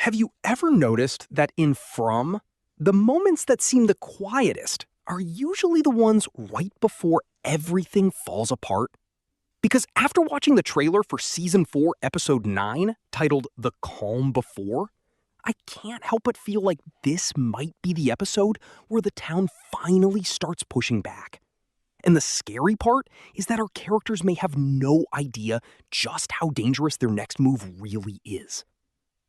Have you ever noticed that in From, the moments that seem the quietest are usually the ones right before everything falls apart? Because after watching the trailer for Season 4, Episode 9, titled The Calm Before, I can't help but feel like this might be the episode where the town finally starts pushing back. And the scary part is that our characters may have no idea just how dangerous their next move really is.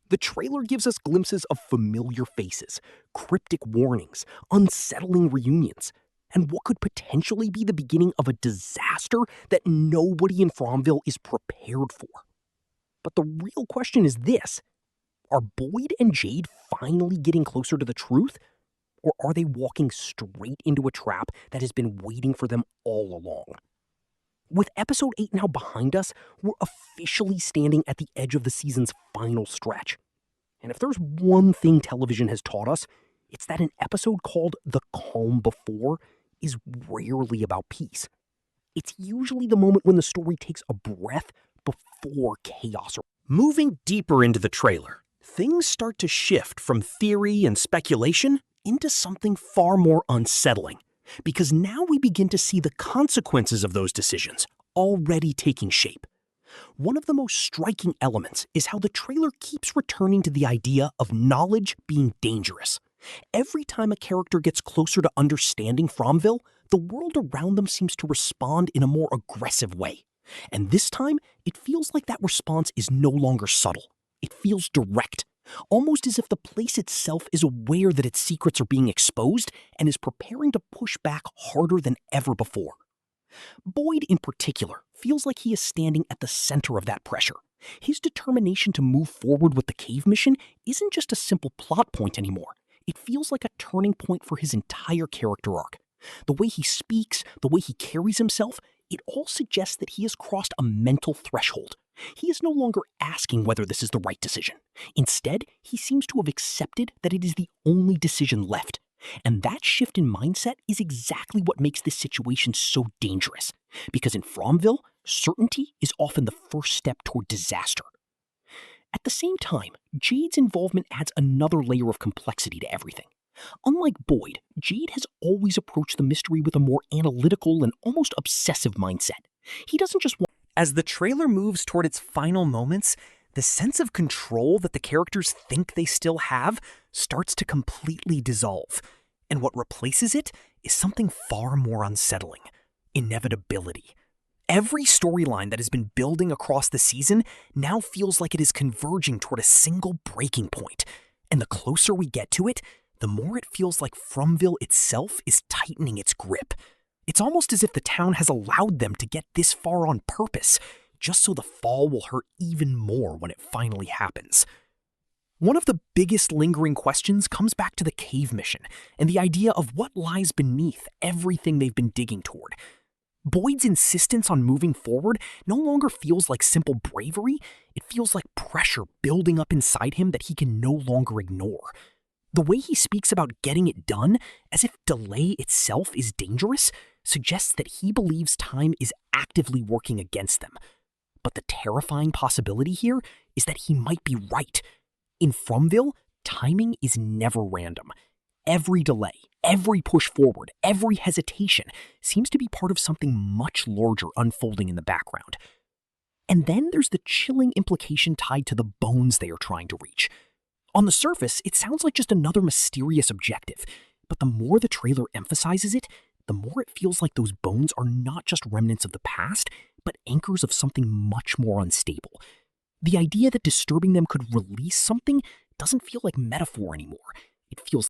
The trailer gives us glimpses of familiar faces, cryptic warnings, unsettling reunions, and what could potentially be the beginning of a disaster that nobody in Fromville is prepared for. But the real question is this: are Boyd and Jade finally getting closer to the truth? Or are they walking straight into a trap that has been waiting for them all along? With episode 8 now behind us, we're officially standing at the edge of the season's final stretch. And if there's one thing television has taught us, it's that an episode called The Calm Before is rarely about peace. It's usually the moment when the story takes a breath before chaos. Moving deeper into the trailer, things start to shift from theory and speculation into something far more unsettling, because now we begin to see the consequences of those decisions already taking shape. One of the most striking elements is how the trailer keeps returning to the idea of knowledge being dangerous. Every time a character gets closer to understanding Fromville, the world around them seems to respond in a more aggressive way. And this time, it feels like that response is no longer subtle. It feels direct, almost as if the place itself is aware that its secrets are being exposed and is preparing to push back harder than ever before. Boyd, in particular, feels like he is standing at the center of that pressure. His determination to move forward with the cave mission isn't just a simple plot point anymore. It feels like a turning point for his entire character arc. The way he speaks, the way he carries himself, it all suggests that he has crossed a mental threshold. He is no longer asking whether this is the right decision. Instead, he seems to have accepted that it is the only decision left. And that shift in mindset is exactly what makes this situation so dangerous. Because in Fromville, certainty is often the first step toward disaster. At the same time, Jade's involvement adds another layer of complexity to everything. Unlike Boyd, Jade has always approached the mystery with a more analytical and almost obsessive mindset. He doesn't just want... As the trailer moves toward its final moments, the sense of control that the characters think they still have starts to completely dissolve. And what replaces it is something far more unsettling: inevitability. Every storyline that has been building across the season now feels like it is converging toward a single breaking point. And the closer we get to it, the more it feels like Fromville itself is tightening its grip. It's almost as if the town has allowed them to get this far on purpose, just so the fall will hurt even more when it finally happens. One of the biggest lingering questions comes back to the cave mission and the idea of what lies beneath everything they've been digging toward. Boyd's insistence on moving forward no longer feels like simple bravery. It feels like pressure building up inside him that he can no longer ignore. The way he speaks about getting it done, as if delay itself is dangerous, suggests that he believes time is actively working against them. But the terrifying possibility here is that he might be right. In Fromville, timing is never random. Every delay, every push forward, every hesitation seems to be part of something much larger unfolding in the background. And then there's the chilling implication tied to the bones they are trying to reach. On the surface, it sounds like just another mysterious objective, but the more the trailer emphasizes it, the more it feels like those bones are not just remnants of the past, but anchors of something much more unstable. The idea that disturbing them could release something doesn't feel like metaphor anymore. It feels